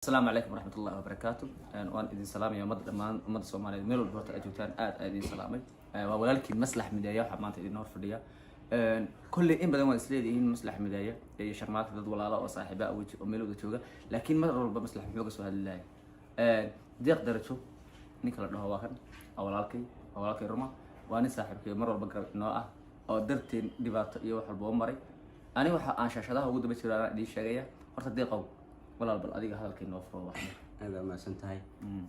السلام عليكم ورحمة الله وبركاته. وأنا إذن سلام يا مد الصومالية ميل والبرت أجوتان إذن سلامي. ولكن مسلح مدايا وحمانت إذن نور فرديا. كل إن بدنا نسلي إذن مسلح مدايا شرمات ضد ولا لا وصاحبة أو ميل وذا لكن مرة ربما مسلح ميوجس وهالله. دي أقدر تشوف نيكل إنه هو واحد أو لكن رما وأنا صاحبك مرة بقرأ نوعه أو درت دبات يوح البومري. أنا وح عن شاشة وجود بشرة دي شقية ورت دقيقة. ولا بل أديك هذا الكلام فروه واحد. هذا ما سنتهاي.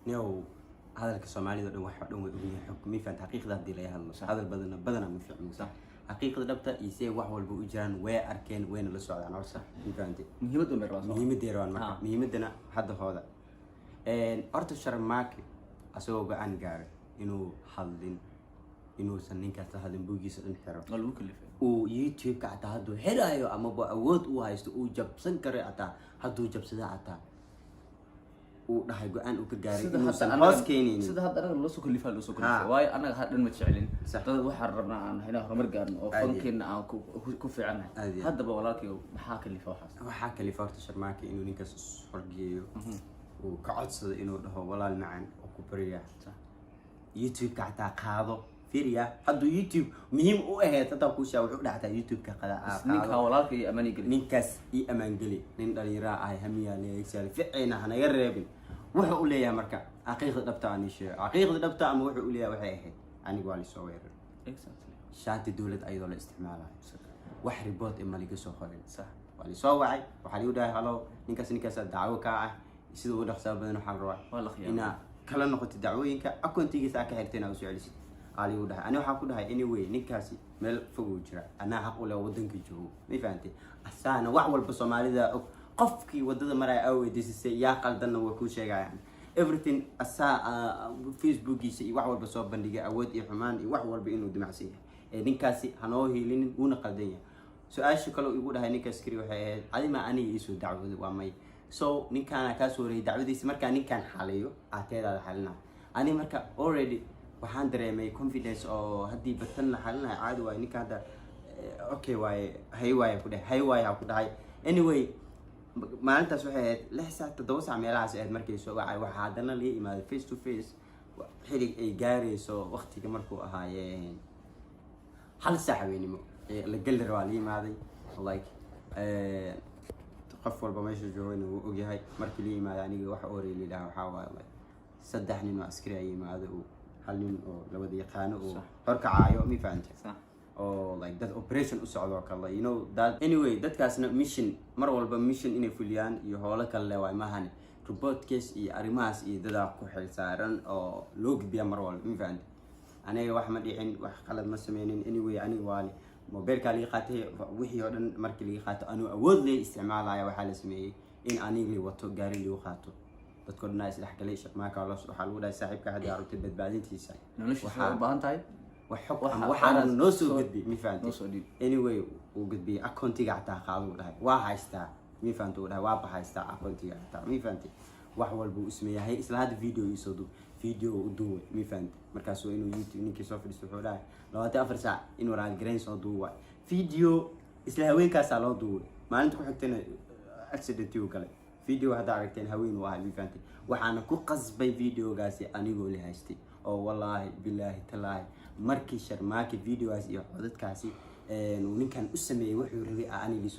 نيو هذا الكسومالي ده واحد حكمي في تحقيق ذات دي ليه هذا بدنا مفهوم صح. حقيقة دبته يسوي واحد والبوجران وأركان وين اللي صار يعني عرسه مفهمتي. مهم دون الراس. مهم ديران ما مهم دنا حد هذا. أرت الشرم معك أسوق عن جار إنه حلين إنه سنين كذا حلين بوجي سن حرام. قالوا كل فين. ويوتيوب كعتا هادو هرايو أما بأود وهايستو وجب سنكر عتا هادو جب سدا عتا وده هيجوان وكجاري إنه سنحاس كينين سدا هذا أنا لسه كل فين لسه كل فين واي أنا هذا المتشعلين ترى وحررنا عن هنا رمرجان أو فممكن أو كوفي عنه هذا بولاكي وحاك اللي فوحس وحاك اللي فوحس معك إنه نكس فرجيو وكعدس إنه ده ولا المعن وكبرية يوتيوب كعتا قاضو فيريا هذا يوتيوب مهم وإيه تتوقع وحول حتى يوتيوب كقلا نيك هؤلاء أماني قلي نيكاس أمان قلي نندري راعي همية ليكسر فعنا هنا يربين وحول لي يا مركا عقيقة دبتة عنيش عقيقة دبتة أم وحول لي وحيه أنا قالي سوير شات الدولة أيضا الاستعمال وحربات إما لقى سوخرين صح والي سوعي وحليو ده هلو نيكاس الدعوة كاع يصيروا ده حساب بدنا حنروح والله خير إنا كلا نقطة الدعوة إنك أكون تيجي ساكن حرتين أو سؤالي علي وده أنا حاكو ده anyway نكاسي مل فوجرا أنا حاكو له ودنك جو ما فهمتي أنا وعول بصومالي ده قفكي ودد مرة أوي ديسي يا قلدنا وكل شيء يعني everything فيسبوك يسي وعول بصوب بندقة أود إحمان وعول بإنه دمعسيه نكاسي هنوه لين ونقدية سؤال شكله يقول هاي نكاس كريو هاي عادي ما أني يسوي دعوة وامي نكان كاسوري دعوة دي سمر كان نكان حاليو أعتقد على حالنا أنا مركا already waxaan dareemay confidence oo hadii batan la xalina caadi way ninka hada okay way hay way ku dhahay anyway maalintaas waxay ahayd 6 saac 7 saac meelahaas ahayd markay soo wacay waxa hadana la yimaado face to face xilig ay gaarayso waqtiga markuu ahaayeen hal saac weynimo la gal rawaa la yimaaday like qof walba meesha joogo inuu og yahay markii la yimaado aniga wax oorey leeyahay waxa waaye saddex nin oo askari ay yimaado حلين أو لو بدي يقانو هرك عايو مي فهمت أو like that operation أسعده كله you know that anyway that كاسنا mission مرة والله mission إنه فليان يهولا كله واي ما هني robot case أريماس ده كحل سارن أو لوج بيا مرة والله مي فهمت أنا واحد يحين واحد خلد مسمينين anyway أنا والي موبايل كلي قاته وحي هذا مركل لي قاته أنا أود لي استعمال على واحد اسمه إن أنا لي واتو جاري لي وقاته dadku naas la xaqaleesh ma ka la soo xal wada saaxiibka hadii aragtay badbaadintiisa waxa u baahan tahay waxaan noo soo gudbi mi fahanti anyway uu gudbi accountiga xataa qaado dhahay waa haystaa mi fahanti uu dhahay waa baxaystaa accountiga xataa mi fahanti wax walba uu ismeeyahay isla hada video u duubay mi fahanti markaas waa inuu youtube ninkii soo fadhiisto wuxuu dhahay 24 saac inuu raad gareyn soo duubay video isla haweenkaas loo duubay maalinta ku xigtana accident uu galay فيديو هذا عرفتين هوين واحد بيفانتي وحنا كل قصبي فيديو قاسي أنا يقول لي هايستي أو والله بالله تلاي مركي شرماكي فيديو قاسي حدث كاسي ونين كان أسمي وحي ربي أنا اللي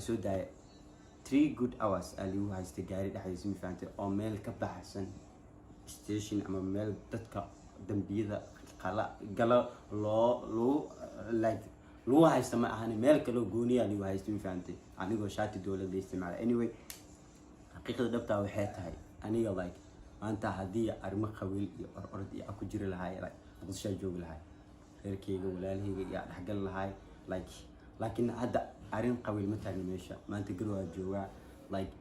سوداي 3 good hours اللي هو هايستي قاري ده هايسمي فانتي أو ميل كبحسن ستيشن أما ميل دتك دنبيذا قلا لو like لو هايست ما أنا مالك لو جوني اللي هو هايست مفهمتي أنا جو شاتي دولة دي استعمال anyway حقيقة دبتها وحياتها أنا يا like أنت هدية أرمى خويل أرضي أكو جري لهاي like بس شيء جوج لهاي غير كي ولا هي يعني حق لهاي like لكن هذا أرين قوي مثلا ماشى ما أنت قلوا جوا like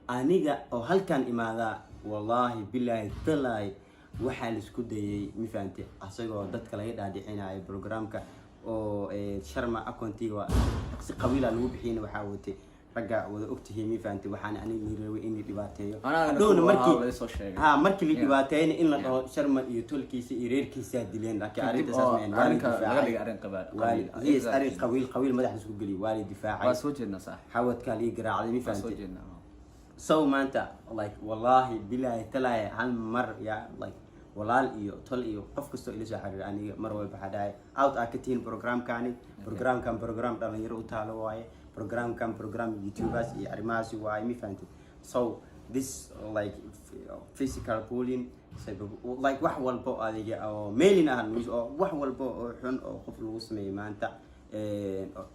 أنا جا أو هل كان إماذا والله بالله تلاي وحال سكودي مفهمتي أصيغو دتك لا يدعي حين هاي برنامج oo sharma accounti waa si qabiil ah lagu bixin waxa wate raga wada ogtahay mi fahanti waxaan aniga niiraway in dhibaateeyo doona markii la dhibaateeyay in la dhaho sharma iyo tolkiisa iyo reerkiisa dileen laakiin arinta saas ma laga dhigay arin qabiil madax isku gali wali difaacay waa soo jeedna sax xawad kali garaacday mi fahanti so maanta like wallahi billahi talaahi hal mar ya like walaal iyo tol iyo qof kastoo ila soo xiriir aniga mar walba waxa dhahay out ka tiin programkani program dhalinyaro u taalo waaye program youtubers iyo arrimahaasi waaye mi fahanti so this like physical bullying like wax walba adiga oo mailing ah oo wax walba oo xun oo qof lagu sameeyo maanta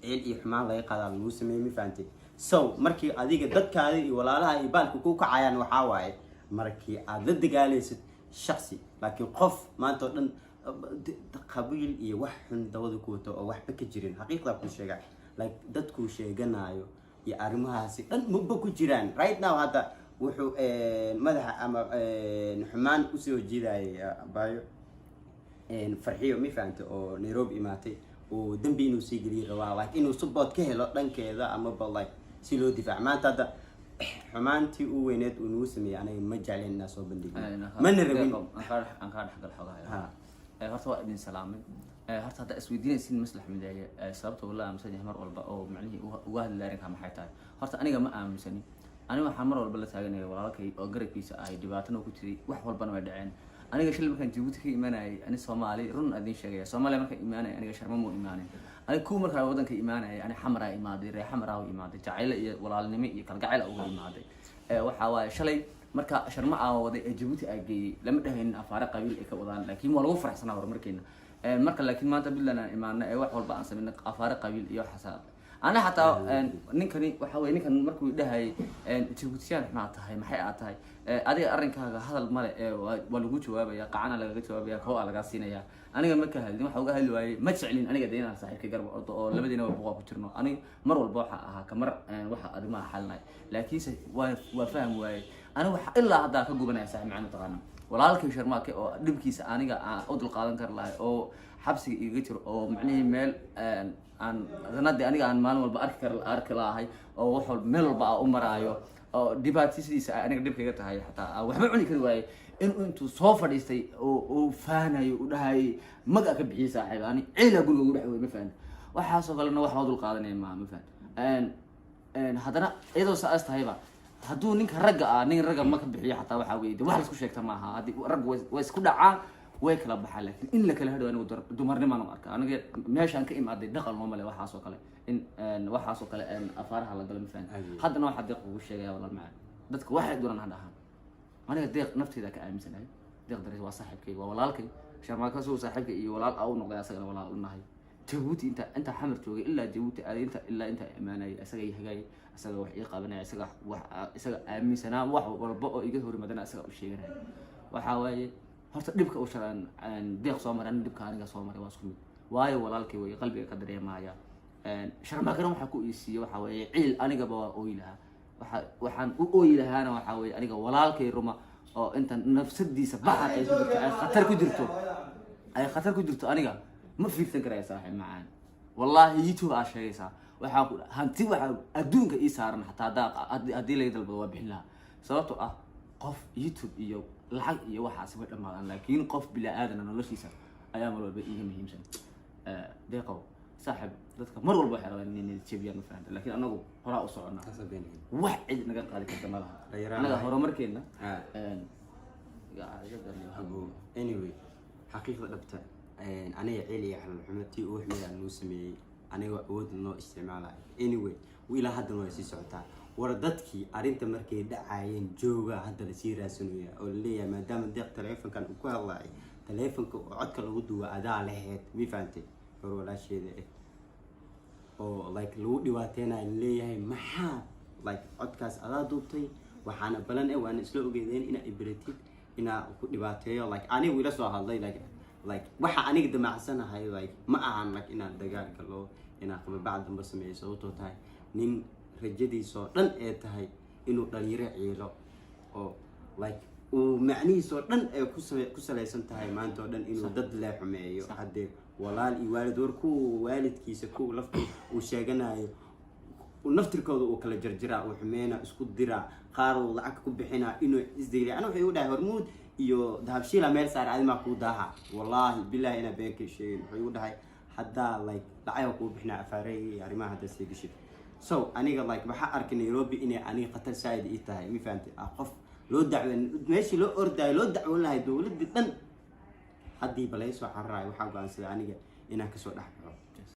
ceel iyo xumaan laga qadaa lagu sameeyo mi fahanti so markii adiga dadkaada iyo walaalaha iyo baalku ku kacayaan waxa waaye markii aad la dagaalaysid shakhsi laakiin qof maanta oo dhan qabiil iyo wax xun dawada ku wato oo waxba ka jirin xaqiiqda ku sheegay like dadku sheeganayo iyo arrimahaasi dhan maba ku jiraan right now hadda wuxuu madaxa ama xumaan u soo jiiday baayo farxiyo mi fahanti oo Nairobi imaatay oo dambi inuu sii geliyo rabaa like inuu support ka helo dhankeeda ama like si loo difaac maanta hadda xumaantii uu weyneed uu nuu sameeyay aniga ma jecleen inaan soo bandhigo mana rabin aan ka dhaxgal xogahay horta waa idin salaamay horta hadda isweydiinaysin maslax mideeye sababta wala aaminsan yahay mar walba oo macnihi uga hadlay arrinka maxay tahay horta aniga ma aaminsani aniga waxaan mar walba la taaganahay walaalkay oo garabkiisa ay dhibaatana ku jiray wax walbana way dhaceen aniga shil markaan Djibouti ka imaanay ani Soomaali run adin sheegay Soomaaliya markaan imaanay aniga sharma mu imaanay aniga ku markaa wadanka imaanay ani xamara imaaday reer xamara u imaaday jacayl iyo walaalnimo iyo kalgacayl ugu imaaday waxa waaye shalay marka sharma aa waday Djibouti ay geeyay lama dhahayn afaara qabiil ay ka wadaan laakiin waa lagu faraxsanaa horumarkeena marka laakiin maanta Puntland aan imaanay wax walba aan sameynay afaara qabiil iyo xasaab أنا حتى نكني وحوي نكن مركو ده هاي تبوتيان ما تهاي محي أتهاي أدي أرنك هذا المال والوجود شوابه يا قعنا لقيت شوابه يا كوا على قاسينا يا أنا جم مكة هذي محوجة هالواي ما تشعلين أنا قدينا صحيح كجرب أو لما دينا بقوا كترنا أنا مر والبوحة كمر وحى أدي ما حلنا لكن وفهم واي أنا وح إلا هذا كجوبنا يساعد معنا طبعا ولا لك شرماك أو دبكيس أنا أدل قادم كرلا أو حبس يجتر أو معني ميل aan ranadi aniga aan maalin walba arki lahay oo wax walba meel walba u maraayo oo dhibaatadiisa aniga dhibkayga tahay xataa waxba cuni kari waayay intuu soo fadhiistay oo faanayo u dhahay maga ka bixiyay saaxiib ani ciila guriga ugu dhaxway ma faan waxaas oo kalena wax wada dul qaadanay ma faan hadana iyadoo saas tahayba hadduu ninka ragga nin ragga ma ka bixiyo xataa waxa weeyay wax la isku sheegta ma aha hadii rag way isku dhacaan way kala baxaa laakiin in la kala hadho anigu dumarnimo aan arkaa aniga meeshaan ka imaaday dhaqan ma male waxaas oo kale in waxaas oo kale afaaraha la galo ma faan haddana waxa deeq ugu sheegaya walaal macaan dadka waxay doonaan ha dhahaan aniga deeq nafteeda ka aaminsanahay deeq daris waa saaxiibkay waa walaalkay sharmaaka soo saaxiibkay iyo walaal au noqday asaga walaal u nahay Djibouti inta xamar joogay ilaa Djibouti inta imaanay asaga yahagay asaga wax ii qabanay asaga aaminsanaa wax walba oo iga horimadana asaga u sheeganay waxa waaye horta dhibka u sharaan deeq soo maran dhibka aniga soo maray waa isku mid waayo walaalkay way qalbiga ka dareemaya sharmaakana waxa ku iisiyo waxa weeye ciil aniga ba ooyilaha waxaan u ooyilahaana waxa weeye aniga walaalkay ruma oo inta nafsadiisa baaxad ay khatar ku jirto aniga ma fiirsan karay saaxiib macaan wallahi YouTube aa sheegaysa waxa ku hanti waxa adduunka ii saaran xataa hadii la dalbado waa bixin lahaa sababtoo ah qof YouTube iyo lacag iyo waxaas way dhamaadaan laakiin qof bila aadan noloshiisa ayaa mar walba iiga muhiimsan deeqo saaxiib dadka mar walba waxay rabaan inay jabiyaan faanta laakiin anagu hore u soconaa wax cid naga qaadi karta ma laha anaga horumarkeena anyway xaqiiqda dhabta aniga celiya xalxumatii oo waxmeeyaan noo sameeyay aniga awood noo isticmaalay anyway wiila hadda way sii socotaa war dadkii arinta markay dhacayeen jooga hadda la sii raasanayo oo leeyahay maadaama deeq telefonkan uu ku hadlay telefonka oo codka lagu duwa adaa lahayd mi faantay war walaasheeda oo like lagu dhibaateenay leeyahay maxaa like codkaas adaa duubtay waxaana balan waan isla ogeedeen ina ibratid ina ku dhibaateeyo like aniga wiila soo hadlay like waxa aniga damacsanahay like ma ahan like ina dagaal galo ina qaba bacd damba sameeyo sababtoo tahay nin rajadiisa dhan ee tahay inuu dhalinyaro ciilo oo like uu macnihiisa dhan ee ku salaysan tahay maanta oo dhan inuu dad la xumeeyo hadee walaal iyo waalid warku waalidkiisa ku lafti uu sheeganayo naftirkooda uu kala jarjira uu xumeena isku dira qaar uu lacag ku bixina inuu isdiilay ana waxay u dhahay hormuud iyo dahabshiila meel saar aad ma ku daaha wallahi billahi ina beenka sheegay waxay u dhahay hadda like lacag ku bixina afaaray arrimaha hadda sii gashid so aniga like waxaa arkay Nairobi inay aniga khatar saaid ii tahay mi fahamtay qof loo dacweyn meeshii loo ordaay loo dacweyn lahayd dowladda dhan haddii baleysoo carraay waxaa go'aansaday aniga inaan kasoo dhex baxo